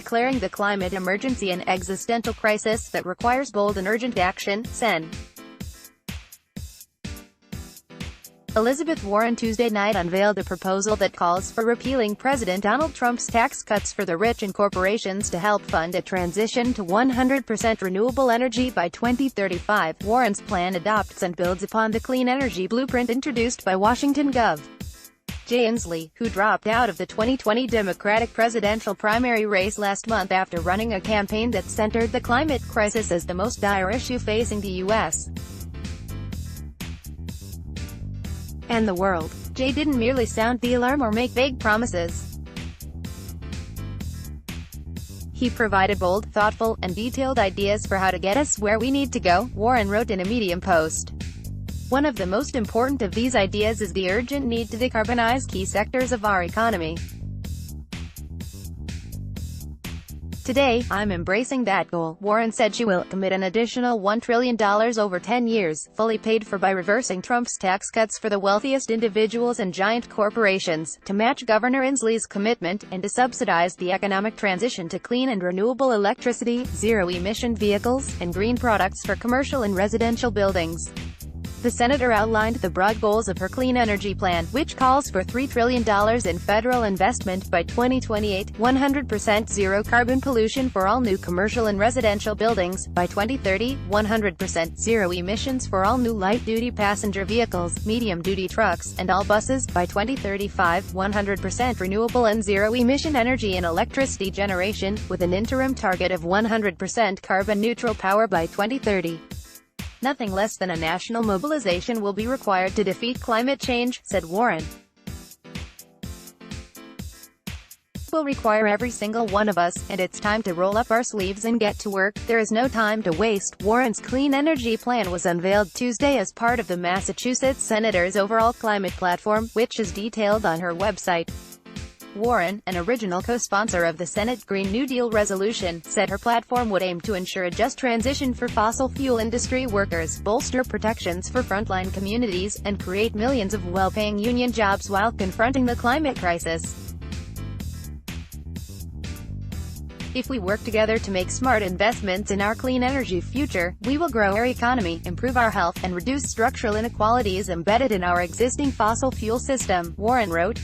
declaring the climate emergency an existential crisis that requires bold and urgent action. Sen. Elizabeth Warren Tuesday night unveiled a proposal that calls for repealing President Donald Trump's tax cuts for the rich and corporations to help fund a transition to 100% renewable energy by 2035. Warren's plan adopts and builds upon the clean energy blueprint introduced by Washington Gov. Jay Inslee, who dropped out of the 2020 Democratic presidential primary race last month after running a campaign that centered the climate crisis as the most dire issue facing the U.S. and the world. Jay didn't merely sound the alarm or make vague promises. He provided bold, thoughtful, and detailed ideas for how to get us where we need to go, Warren wrote in a Medium post. One of the most important of these ideas is the urgent need to decarbonize key sectors of our economy. Today, I'm embracing that goal, Warren said. She will commit an additional $1 trillion over 10 years, fully paid for by reversing Trump's tax cuts for the wealthiest individuals and giant corporations, to match Governor Inslee's commitment, and to subsidize the economic transition to clean and renewable electricity, zero-emission vehicles, and green products for commercial and residential buildings. The senator outlined the broad goals of her clean energy plan, which calls for $3 trillion in federal investment by 2028, 100% zero carbon pollution for all new commercial and residential buildings by 2030, 100% zero emissions for all new light-duty passenger vehicles, medium-duty trucks, and all buses by 2035, 100% renewable and zero-emission energy and electricity generation, with an interim target of 100% carbon-neutral power by 2030. Nothing less than a national mobilization will be required to defeat climate change, said Warren. It will require every single one of us, and it's time to roll up our sleeves and get to work. There is no time to waste. Warren's clean energy plan was unveiled Tuesday as part of the Massachusetts Senator's overall climate platform, which is detailed on her website. Warren, an original co-sponsor of the Senate Green New Deal resolution, said her platform would aim to ensure a just transition for fossil fuel industry workers, bolster protections for frontline communities, and create millions of well-paying union jobs while confronting the climate crisis. If we work together to make smart investments in our clean energy future, we will grow our economy, improve our health, and reduce structural inequalities embedded in our existing fossil fuel system, Warren wrote.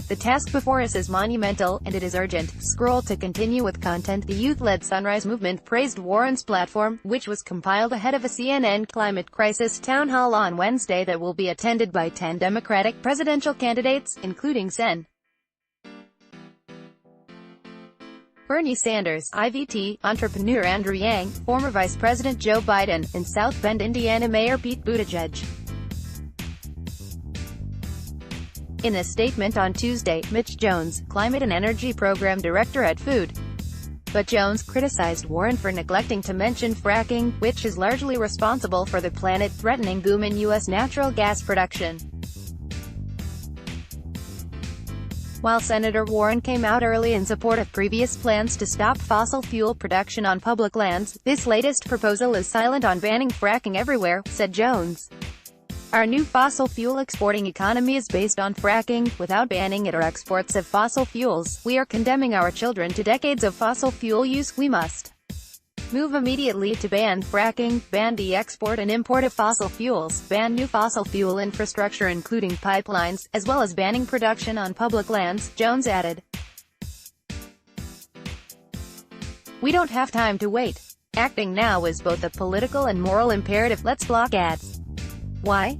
The task before us is monumental, and it is urgent. Scroll to continue with content. The youth-led Sunrise Movement praised Warren's platform, which was compiled ahead of a CNN climate crisis town hall on Wednesday that will be attended by 10 Democratic presidential candidates, including Sen. Bernie Sanders, IVT, entrepreneur Andrew Yang, former Vice President Joe Biden, and South Bend, Indiana Mayor Pete Buttigieg. In a statement on Tuesday, Mitch Jones, Climate and Energy Program Director at Food. But Jones criticized Warren for neglecting to mention fracking, which is largely responsible for the planet-threatening boom in U.S. natural gas production. While Senator Warren came out early in support of previous plans to stop fossil fuel production on public lands, this latest proposal is silent on banning fracking everywhere, said Jones. Our new fossil fuel exporting economy is based on fracking. Without banning it or exports of fossil fuels, we are condemning our children to decades of fossil fuel use. We must move immediately to ban fracking, ban the export and import of fossil fuels, ban new fossil fuel infrastructure including pipelines, as well as banning production on public lands, Jones added. We don't have time to wait. Acting now is both a political and moral imperative. Let's block ads. Why?